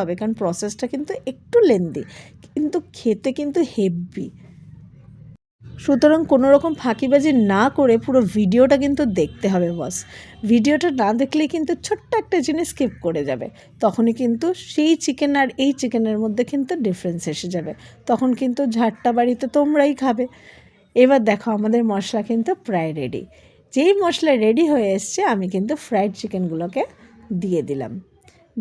হবে, কারণ প্রসেসটা কিন্তু একটু লেন্দি, কিন্তু খেতে কিন্তু হেভি। সুতরাং কোনো রকম ফাঁকিবাজি না করে পুরো ভিডিওটা কিন্তু দেখতে হবে বস। ভিডিওটা না দেখলে কিন্তু ছোট্ট একটা জিনিস স্কিপ করে যাবে, তখনই কিন্তু সেই চিকেন আর এই চিকেনের মধ্যে কিন্তু ডিফারেন্স এসে যাবে, তখন কিন্তু ঝাড়টা বাড়িতে তোমরাই খাবে। এবার দেখো আমাদের মশলা কিন্তু প্রায় রেডি। যেই মশলা রেডি হয়ে এসছে আমি কিন্তু ফ্রাইড চিকেনগুলোকে দিয়ে দিলাম,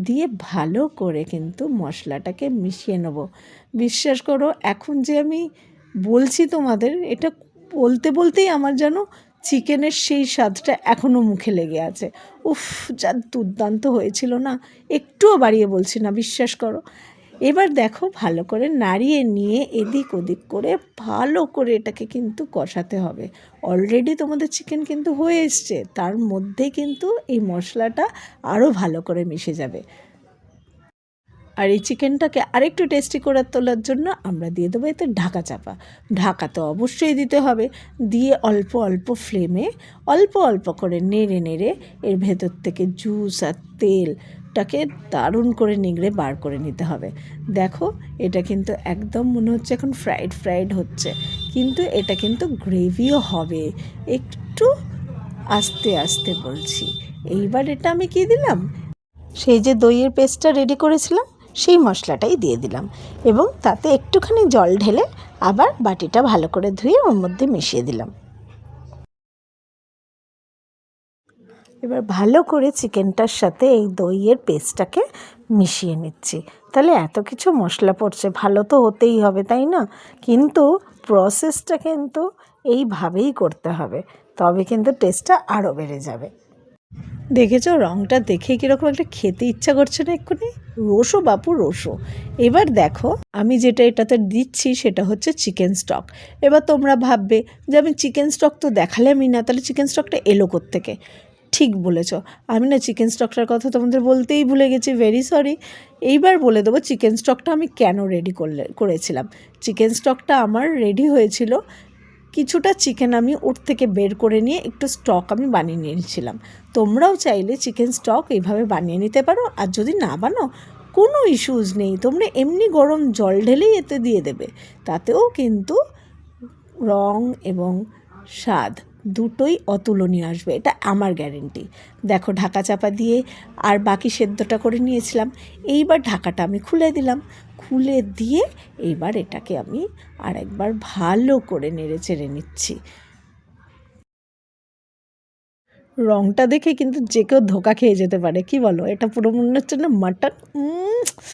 দিয়ে ভালো করে কিন্তু মশলাটাকে মিশিয়ে নেব। বিশ্বাস করো এখন যে আমি বলছি তোমাদের, এটা বলতে বলতেই আমার যেন চিকেনের সেই স্বাদটা এখনও মুখে লেগে আছে। উফ, যা দুর্দান্ত হয়েছিল না, একটুও বাড়িয়ে বলছি না, বিশ্বাস করো। এবার দেখো ভালো করে নাড়িয়ে নিয়ে এদিক ওদিক করে ভালো করে এটাকে কিন্তু কষাতে হবে। অলরেডি তোমাদের চিকেন কিন্তু হয়ে এসছে, তার মধ্যে কিন্তু এই মশলাটা আরও ভালো করে মিশে যাবে। আর এই চিকেনটাকে আরেকটু টেস্টি করে তোলার জন্য আমরা দিয়ে দেবো এতে ঢাকা চাপা। ঢাকা তো অবশ্যই দিতে হবে, দিয়ে অল্প অল্প ফ্লেমে অল্প অল্প করে নেড়ে নেড়ে এর ভেতর থেকে জুস আর তেলটাকে দারুণ করে নিগড়ে বার করে নিতে হবে। দেখো এটা কিন্তু একদম মনে হচ্ছে এখন ফ্রাইড ফ্রাইড হচ্ছে, কিন্তু এটা কিন্তু গ্রেভিও হবে, একটু আস্তে আস্তে বলছি। এইবার এটা আমি কি দিলাম, সেই যে দইয়ের পেস্টটা রেডি করেছিলাম সেই মশলাটাই দিয়ে দিলাম, এবং তাতে একটুখানি জল ঢেলে আবার বাটিটা ভালো করে ধুয়ে ওর মধ্যে মিশিয়ে দিলাম। এবার ভালো করে চিকেনটার সাথে এই দইয়ের পেস্টটাকে মিশিয়ে নিচ্ছি। তাহলে এত কিছু মশলা পড়ছে, ভালো তো হতেই হবে তাই না, কিন্তু প্রসেসটা কিন্তু এইভাবেই করতে হবে, তবে কিন্তু টেস্টটা আরও বেড়ে যাবে। দেখেছো রঙটা দেখে কীরকম একটা খেতে ইচ্ছা করছে না এক্ষুনি, রোসো বাপু রোসো। এবার দেখো আমি যেটা এটাতে দিচ্ছি সেটা হচ্ছে চিকেন স্টক। এবার তোমরা ভাববে যে আমি চিকেন স্টক তো দেখালামই না, তাহলে চিকেন স্টকটা এলো কোত্থেকে। ঠিক বলেছ, আমি না চিকেন স্টকটার কথা তোমাদের বলতেই ভুলে গেছি, ভেরি সরি। এইবার বলে দেবো চিকেন স্টকটা আমি কেন রেডি করেছিলাম। চিকেন স্টকটা আমার রেডি হয়েছিল, কিছুটা চিকেন আমি ওর থেকে বের করে নিয়ে একটু স্টক আমি বানিয়ে নিয়েছিলাম। তোমরাও চাইলে চিকেন স্টক এইভাবে বানিয়ে নিতে পারো, আর যদি না বানাও কোনো ইস্যুস নেই, তোমরা এমনি গরম জল ঢেলেই এতে দিয়ে দেবে, তাতেও কিন্তু রং এবং স্বাদ দুটোই অতুলনীয় আসবে, এটা আমার গ্যারেন্টি। দেখো ঢাকা চাপা দিয়ে আর বাকি সেদ্ধটা করে নিয়েছিলাম, এইবার ঢাকাটা আমি খুলে দিলাম, খুলে দিয়ে এইবার এটাকে আমি আর একবার ভালো করে নেড়ে চেড়ে নিচ্ছি। রংটা দেখে কিন্তু যে কেউ ধোকা খেয়ে যেতে পারে, কি বলো, এটা পুরো মনে হচ্ছে না মাটন।